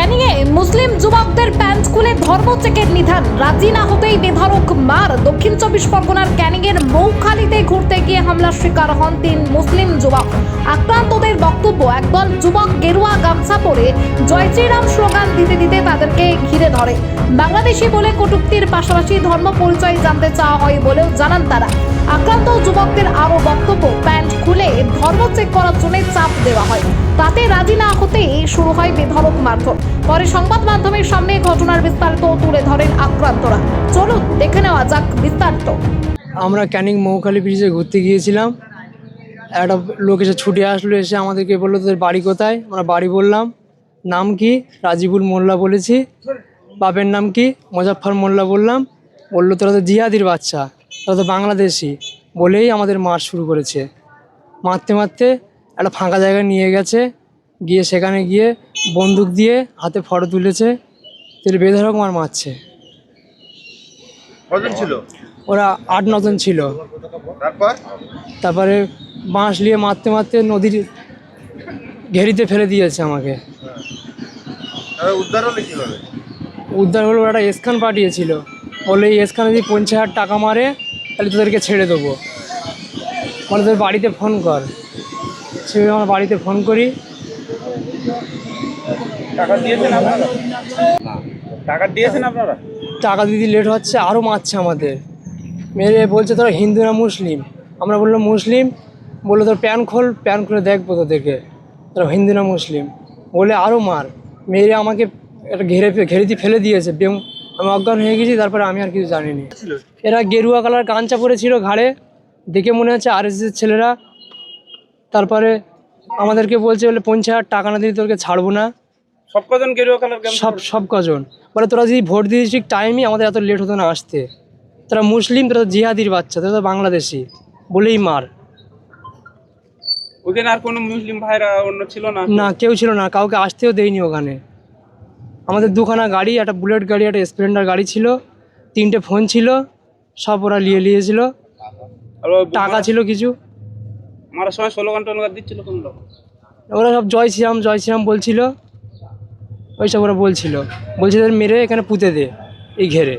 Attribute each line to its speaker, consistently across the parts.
Speaker 1: ক্যানিংয়ে মুসলিম যুবকদের প্যান্ট খুলে ধর্মচেকের নিধান, রাজি না হতেই বেধড়ক মার। দক্ষিণ 24 পরগনার ক্যানিংয়ের মৌখালীতে ঘুরতে গিয়ে হামলার শিকার হন 3 মুসলিম যুবক। আক্রান্তদের বক্তব্য, একদল যুবক গেরুয়া গামছা পরে জয় শ্রীরাম স্লোগান দিতে দিতে তাদেরকে ঘিরে ধরে। বাংলাদেশি বলে কটূক্তির পাশাপাশি ধর্ম পরিচয় জানতে চাওয়া হয় বলেও জানান তারা। আক্রান্ত যুবকদের আরও বক্তব্য, প্যান্ট খুলে ধর্ম চেক করার জন্য চাপ দেওয়া হয়, তাতে রাজি না হতেই শুরু হয় বেধড়ক মারধর। পরে সংবাদ মাধ্যমের সামনে ঘটনার বিস্তারিত তুলে ধরেন আক্রান্তরা। চলুন দেখে নেওয়া যাক বিস্তারিত।
Speaker 2: আমরা ক্যানিং মৌখালী ব্রিজে ঘুরতে গিয়েছিলাম। একটা লোক এসে ছুটে আসলো, এসে আমাদেরকে বললো তোদের বাড়ি কোথায়। আমরা বাড়ি বললাম, নাম কি, রাজিবুল মোল্লা বলেছি। বাপের নাম কি, মোজাফফর মোল্লা বললাম। বললো তোরা তো জিহাদির বাচ্চা, তোরা তো বাংলাদেশি, বলেই আমাদের মার শুরু করেছে। মারতে মারতে একটা ফাঁকা জায়গায় নিয়ে গেছে, গিয়ে সেখানে গিয়ে বন্দুক দিয়ে হাতে ফটো তুলেছে, বেধড়ক মারছে।
Speaker 3: কজন ছিল?
Speaker 2: ওরা 8-9 জন ছিল। তারপরে বাঁশ নিয়ে মারতে মারতে নদীর ঘেরিতে ফেলে দিয়েছে আমাকে।
Speaker 3: উদ্ধার হলে কিভাবে?
Speaker 2: উদ্ধার হলো, একটা স্ক্যান পাঠিয়েছিল, বলে এই স্ক্যানে যদি 50,000 টাকা মারে তাহলে তোদেরকে ছেড়ে দেবো। বলে তোর বাড়িতে ফোন কর। সে আমার বাড়িতে ফোন করি।
Speaker 3: টাকা দিয়েছেন আপনারা? টাকা দিয়েছেন আপনারা?
Speaker 2: টাকা দিতে লেট হচ্ছে, আরও মারছে আমাদের। মেরে বলছে তোরা হিন্দু না মুসলিম। আমরা বললাম মুসলিম। বললো তোর প্যান খোল, প্যান খুলে দেখবো তোদেরকে তোরা হিন্দু না মুসলিম, বলে আরও মার। মেরে আমাকে একটা ঘেরিতে ফেলে দিয়েছে। আমি অজ্ঞান হয়ে গেছি। তারপরে আমি আর কিছু জানিনি। এরা গেরুয়া কালার গামছা পরেছিল ঘাড়ে, দেখে মনে হচ্ছে আরএসএসের ছেলেরা। তারপরে আমাদেরকে বলছে বলে 50,000 টাকা না দিলে তোকে ছাড়বো না।
Speaker 3: সব কজন গেরুয়া কালার?
Speaker 2: সব কজন। বলে তোরা যদি ভোট দিয়েছিস ঠিক টাইমই, আমাদের এত লেট হতো না আসতে। তোরা মুসলিম, তোরা জিহাদির বাচ্চা, তোরা তো বাংলাদেশি, বলেই মার।
Speaker 3: ওখানে আর কোনো মুসলিম ভাইরা অন্য ছিল না?
Speaker 2: না, কেউ ছিল না, কাউকে আসতেও দেয়নি ওখানে। আমাদের 2খানা গাড়ি, একটা বুলেট গাড়ি, একটা স্প্লেন্ডার গাড়ি ছিল, 3টে ফোন ছিল, সব ওরা নিয়েছিল। টাকা ছিল কিছু।
Speaker 3: আমার সময় স্লোগান টোগান দিচ্ছিল কোন লোক?
Speaker 2: ওরা সব জয় শ্রীরাম জয় শ্রীরাম বলছিল, ওইসব ওরা বলছিল মেরে এখানে পুঁতে দে এই ঘেরে।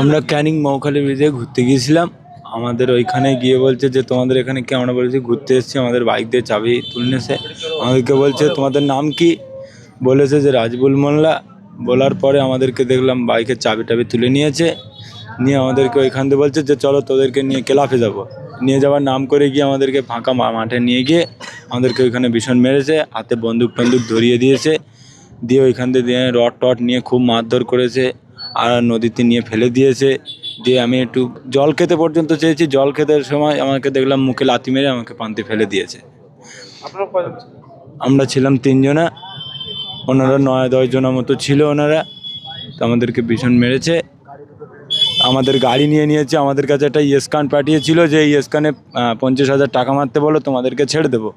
Speaker 4: আমরা ক্যানিং মৌখালী ব্রিজে ঘুরতে গিয়েছিলাম। আমাদের ওইখানে গিয়ে বলছে যে তোমাদের এখানে কি? আমরা বলেছি ঘুরতে এসেছি, আমাদের বাইক দিয়ে চাবি তুলনেছে। আমাদেরকে বলছে তোমাদের নাম কি? বলেছে যে রাজিবুল মোল্লা। বলার পরে আমাদেরকে দেখলাম বাইকের চাবি টাবি তুলে নিয়েছে, নিয়ে আমাদেরকে ওইখান দিয়ে বলছে যে চলো তোদেরকে নিয়ে ক্লাবে যাবো। নিয়ে যাওয়ার নাম করে গিয়ে আমাদেরকে ফাঁকা মাঠে নিয়ে গিয়ে আমাদেরকে ওইখানে ভীষণ মেরেছে, হাতে বন্দুক টন্দুক ধরিয়ে দিয়েছে। দিয়ে ওইখান দিয়ে রড টড নিয়ে খুব মারধর করেছে, আর নদীতে নিয়ে ফেলে দিয়েছে। দিয়ে আমি একটু জল খেতে পর্যন্ত চেয়েছি, জল খেতে সময় আমাকে দেখলাম মুখে লাথি মেরে আমাকে পান্তি ফেলে দিয়েছে।
Speaker 3: আপনারা কজন?
Speaker 4: আমরা ছিলাম 3 জনা, ওনারা 9-10 জনের মতো ছিল ওনারা। তো আমাদেরকে ভীষণ মেরেছে, আমাদের গাড়ি নিয়ে নিয়েছে। আমাদের কাছে একটা স্ক্যান পাঠিয়েছিল যে এই স্ক্যানে 50,000 টাকা মারতে বলো, তোমাদেরকে ছেড়ে দেবো।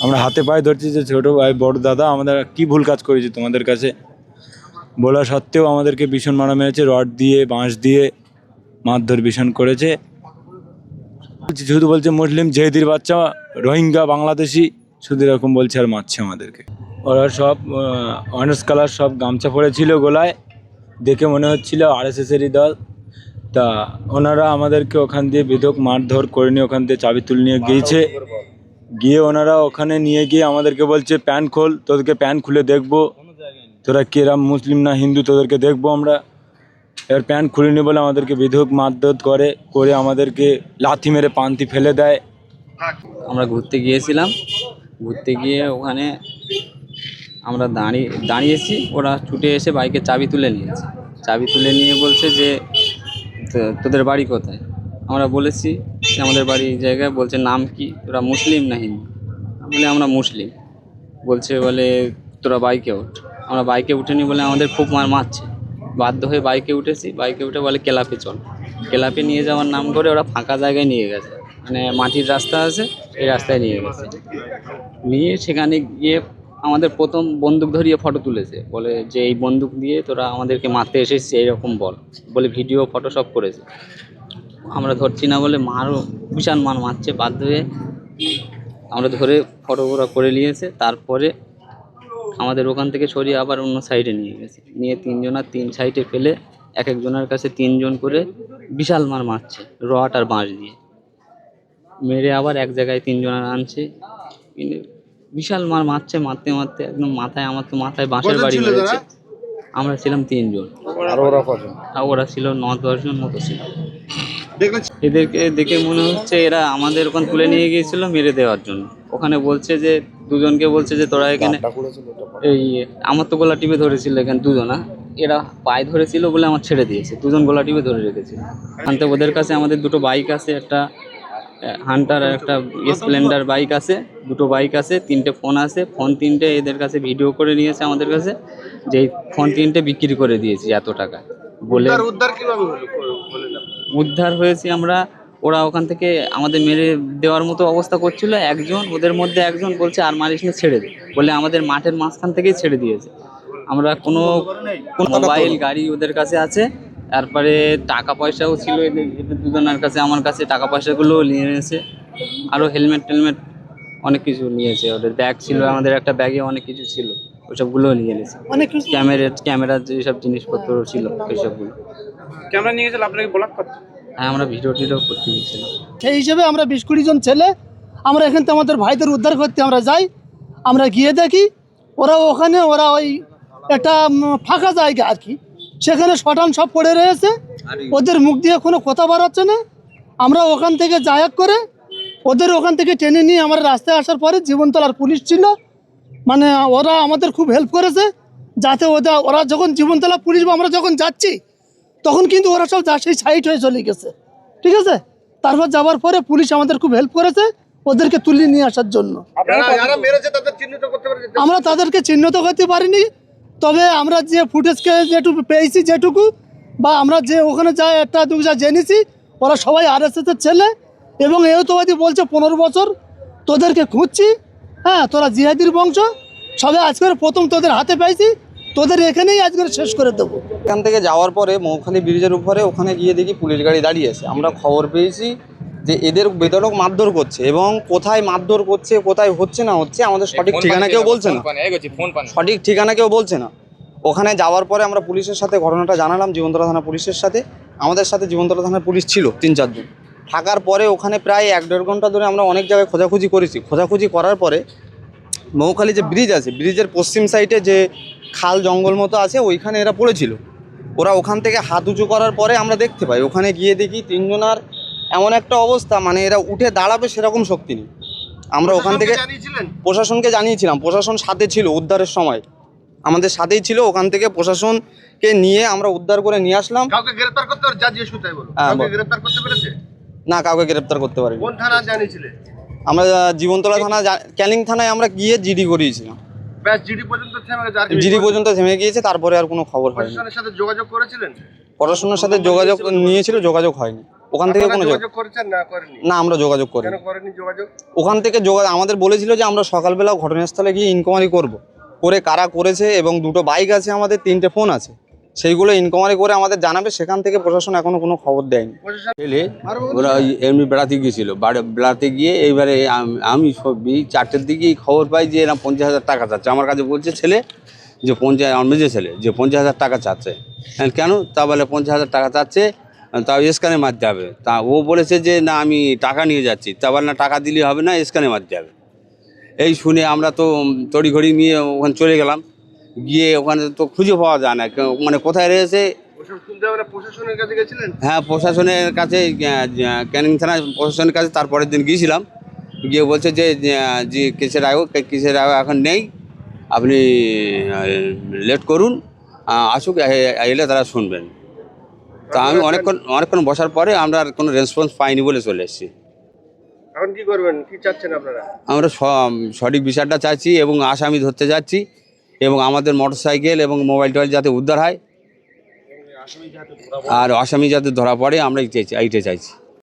Speaker 4: আমরা হাতে পায়ে ধরছি যে ছোটো ভাই বড় দাদা আমরা কি ভুল কাজ করেছি তোমাদের কাছে। বলা সত্ত্বেও আমাদেরকে ভীষণ মারা মেরেছে, রড দিয়ে বাঁশ দিয়ে মারধর ভীষণ করেছে। শুধু বলছে মুসলিম জিহাদির বাচ্চা, রোহিঙ্গা, বাংলাদেশি, শুধু এরকম বলছে আর মারছে আমাদেরকে। ওরা সব অরেঞ্জ কালার সব গামছা পরেছিল গলায়, দেখে মনে হচ্ছিল আরএসএসেরই দল। তা ওনারা আমাদেরকে ওখান দিয়ে বেধড়ক মারধর করে নিয়ে ওখান দিয়ে চাবি তুলে নিয়ে গিয়েছে। গিয়ে ওনারা ওখানে নিয়ে গিয়ে আমাদেরকে বলছে প্যান্ট খোল, তোদেরকে প্যান্ট খুলে দেখবো তোরা কিরম মুসলিম না হিন্দু, তোদেরকে দেখবো আমরা। এবার প্যান্ট খুলে নিয়ে বলে আমাদেরকে বেধড়ক মারধর করে আমাদেরকে লাথি মেরে পান্তি ফেলে দেয়।
Speaker 5: আমরা ঘুরতে গিয়েছিলাম, ঘুরতে গিয়ে ওখানে আমরা দাঁড়িয়েছি, ওরা ছুটে এসে বাইকের চাবি তুলে নিয়েছে। চাবি তুলে নিয়ে বলছে যে তোদের বাড়ি কোথায়? আমরা বলেছি যে আমাদের বাড়ি এই জায়গায়। বলছে নাম কি? তোরা মুসলিম না হিন্দু? বলে আমরা মুসলিম। বলছে বলে তোরা বাইকে ওঠ। আমরা বাইকে উঠে নি বলে আমাদের খুব মারছে। বাধ্য হয়ে বাইকে উঠেছি, বাইকে উঠে বলে ক্লাবে চল। ক্লাবে নিয়ে যাওয়ার নাম করে ওরা ফাঁকা জায়গায় নিয়ে গেছে, মানে মাটির রাস্তা আছে, এই রাস্তায় নিয়ে গেছে। নিয়ে সেখানে গিয়ে আমাদের প্রথম বন্দুক ধরিয়ে ফটো তুলেছে, বলে যে এই বন্দুক দিয়ে তোরা আমাদেরকে মারতে এসেছিস এইরকম বলে ভিডিও ফটো সব করেছে। আমরা ধরছি না বলে বিশাল মারছে। বাধ্য হয়ে আমরা ধরে ফটো ওরা করে নিয়েছে। তারপরে আমাদের ওখান থেকে সরিয়ে আবার অন্য সাইডে নিয়ে গেছে, নিয়ে তিনজনা তিন সাইডে ফেলে এক একজনের কাছে তিনজন করে বিশাল মার মারছে রড আর বাঁশ দিয়ে, মেরে আবার এক জায়গায় তিনজনের আনছে, কিন্তু বিশাল মার মারছে, মারতে মারতে একদম মাথায়, আমার তো মাথায় বাঁশের বাড়ি মেরেছে। আমরা ছিলাম তিনজন,
Speaker 3: আর ওরা কজন?
Speaker 5: আর ওরা ছিল 9-10 জন মতো ছিল। এদেরকে দেখে মনে হচ্ছে এরা আমাদের ওখানে তুলে নিয়ে গিয়েছিল মেরে দেওয়ার জন্য। ওখানে বলছে যে দুজনকে বলছে যে তোরা এখানে, এই আমার তো গলা টিপে ধরেছিল এখানে দুজনা, এরা পায়ে ধরেছিল বলে আমার ছেড়ে দিয়েছে, দুজন গলা টিপে ধরে রেখেছিল। আনতে ওদের কাছে আমাদের দুটো বাইক আছে, একটা হান্টার আর একটা স্প্লেন্ডার বাইক আছে, দুটো বাইক আছে, 3টে ফোন আছে, ফোন 3টে এদের কাছে ভিডিও করে নিয়েছে আমাদের কাছে, যে এই ফোন 3টে বিক্রি করে দিয়েছি এত টাকা বলে।
Speaker 3: উদ্ধার কিভাবে হলো
Speaker 5: উদ্ধার হয়েছি আমরা, ওরা ওখান থেকে আমাদের মেরে দেওয়ার মতো অবস্থা করছিল, একজন ওদের মধ্যে একজন বলছে আর মারিস না, ছেড়ে দে বলে আমাদের মাঠের মাঝখান থেকেই ছেড়ে দিয়েছে। আমরা কোনো মোবাইল গাড়ি ওদের কাছে আছে, তারপরে টাকা পয়সাও ছিল এদের দুজনের কাছে, আমার কাছে টাকা পয়সাগুলোও নিয়ে এনেছে, আরও হেলমেট টেলমেট অনেক কিছু নিয়েছে, ওদের ব্যাগ ছিল, আমাদের একটা ব্যাগে অনেক কিছু ছিল, ওইসবগুলোও নিয়ে এনেছে, ক্যামেরার যেসব জিনিসপত্র ছিল ওইসবগুলো।
Speaker 3: ক্যামেরা নিয়ে গেছিল আপনাকে ব্লক করতে?
Speaker 5: হ্যাঁ, আমরা ভিডিও টিডিও করতে গিয়েছিলাম।
Speaker 6: সেই হিসেবে আমরা 20-20 জন ছেলে আমরা এখান থেকে আমাদের ভাইদের উদ্ধার করতে আমরা যাই। আমরা গিয়ে দেখি ওরা ওই একটা ফাঁকা জায়গা আর কি, সেখানে শটান সব পড়ে রয়েছে, ওদের মুখ দিয়ে কোনো কথা বার হচ্ছে না। আমরা ওখান থেকে যায়াক করে ওদের ওখান থেকে টেনে নিয়ে আমরা রাস্তায় আসার পরে জীবনতলার পুলিশ ছিল, মানে ওরা আমাদের খুব হেল্প করেছে, যাতে ওরা যখন জীবনতলা পুলিশ বা আমরা যখন যাচ্ছি তখন কিন্তু ওরা সব সেই সাইড হয়ে চলে গেছে, ঠিক আছে। তারপর যাওয়ার পরে পুলিশ আমাদের খুব হেল্প করেছে ওদেরকে তুলে নিয়ে আসার জন্য। আমরা তাদেরকে চিহ্নিত করতে পারিনি, তবে আমরা যে ফুটেজকে যেটুকু পেয়েছি যেটুকু, বা আমরা যে ওখানে যাই একটা দুটো জেনেছি, ওরা সবাই আরএসএসের ছেলে, এবং এওতবাদী বলছে 15 বছর তোদেরকে খুঁজছি, হ্যাঁ তোরা জিহাদির বংশ, সবাই আজকের প্রথম তোদের হাতে পাইছি, তোদের এখানেই আজকের শেষ করে দেবো।
Speaker 7: এখান থেকে যাওয়ার পরে মৌখালি ব্রিজের উপরে ওখানে গিয়ে দেখি পুলিশ গাড়ি দাঁড়িয়ে আছে। আমরা খবর পেয়েছি যে এদের বেধড়ক মারধর করছে, এবং কোথায় মারধর করছে কোথায় হচ্ছে না হচ্ছে আমাদের সঠিক ঠিকানা কেউ বলছে না, সঠিক ঠিকানা কেউ বলছে না। ওখানে যাওয়ার পরে আমরা পুলিশের সাথে ঘটনাটা জানালাম, জীবনতলা থানা পুলিশের সাথে। আমাদের সাথে জীবনতলা থানার পুলিশ ছিল 3-4 জন। থাকার পরে ওখানে প্রায় 1-1.5 ঘন্টা ধরে আমরা অনেক জায়গায় খোঁজাখুঁজি করেছি। খোঁজাখুঁজি করার পরে মৌখালি যে ব্রিজ আছে, ব্রিজের পশ্চিম সাইডে যে খাল জঙ্গল মতো আছে ওইখানে এরা পড়েছিল। ওরা ওখান থেকে হাত উঁচু করার পরে আমরা দেখতে পাই, ওখানে গিয়ে দেখি 3 জনার এমন একটা অবস্থা, মানে এরা উঠে দাঁড়াবে সেরকম শক্তি নেই। আমরা ওখান থেকে প্রশাসনকে জানিয়েছিলাম, প্রশাসন সাথে ছিল উদ্ধারের সময়, আমাদের সাথেই ছিল। ওখান থেকে প্রশাসনকে নিয়ে আমরা উদ্ধার করে নিয়ে আসলাম।
Speaker 3: কাউকে গ্রেফতার করতে পারে? যা জিজ্ঞেস করতে বলো, কাউকে গ্রেফতার করতে পেরেছে?
Speaker 7: না, কাউকে গ্রেফতার করতে পারিনি।
Speaker 3: কোন থানা জানিয়েছিলে?
Speaker 7: আমরা জীবনতলা থানা, ক্যানিং থানায় আমরা গিয়ে জিডি করিয়েছিলাম।
Speaker 3: ব্যাস জিডি পর্যন্ত থেমে গেছে?
Speaker 7: জিডি পর্যন্ত থেমে গিয়েছে, তারপরে আর কোনো খবর হয়নি।
Speaker 3: প্রশাসনের সাথে যোগাযোগ করেছিলেন?
Speaker 7: প্রশাসনের সাথে যোগাযোগ নিয়েছিল, যোগাযোগ হয়নি। ওখান থেকে কোনো
Speaker 3: যোগাযোগ করেছেন না? করেনি?
Speaker 7: না, আমরা যোগাযোগ করিনি।
Speaker 3: কেন করেনি যোগাযোগ?
Speaker 7: ওখান থেকে আমাদের বলেছিল যে আমরা সকালবেলা ঘটনাস্থলে গিয়ে ইনকোয়ারি করব, করে কারা করেছে, এবং 2টো বাইক আছে আমাদের, 3টে ফোন আছে, সেইগুলো ইনকোয়ারি করে আমাদের জানাবে। সেখান থেকে প্রশাসন এখনো কোনো খবর দেয়নি।
Speaker 8: ছেলে ওরা এমনি বেড়াতে গিয়েছিল, বেড়াতে গিয়ে এইবারে আমি 4টের দিকেই খবর পাই যে এরা 50,000 টাকা চাচ্ছে। আমার কাছে বলছে ছেলে যে আমার মেজে ছেলে যে 50,000 টাকা চাচ্ছে। কেন? তা বলে 50,000 টাকা চাচ্ছে, তাও স্ক্যানে মারতে হবে। তা ও বলেছে যে না আমি টাকা নিয়ে যাচ্ছি। তা বলে না, টাকা দিলে হবে না, স্ক্যানে মারতে হবে। এই শুনে আমরা তো তড়িঘড়ি নিয়ে ওখানে চলে গেলাম। গিয়ে ওখানে তো খুঁজে পাওয়া যায় না, মানে কোথায় রয়েছে।
Speaker 3: প্রশাসনের কাছে গেছিলেন?
Speaker 8: হ্যাঁ, প্রশাসনের কাছে, ক্যানিং থানা প্রশাসনের কাছে তারপরের দিন গিয়েছিলাম। গিয়ে বলছে যে কেসের আগে এখন নেই, আপনি লেট করুন, আসুক, এলে তারা শুনবেন। তা আমি অনেকক্ষণ বসার পরে আমরা আর কোনো রেসপন্স পাইনি বলে চলে এসেছি।
Speaker 3: এখন কি করবেন, কি চাচ্ছেন আপনারা?
Speaker 8: আমরা সঠিক বিচারটা চাচ্ছি, এবং আসামি ধরতে যাচ্ছি, এবং আমাদের মোটরসাইকেল এবং মোবাইল টোবাইল যাতে উদ্ধার হয়, আর আসামি যাতে ধরা পড়ে আমরা এইটা চাইছি।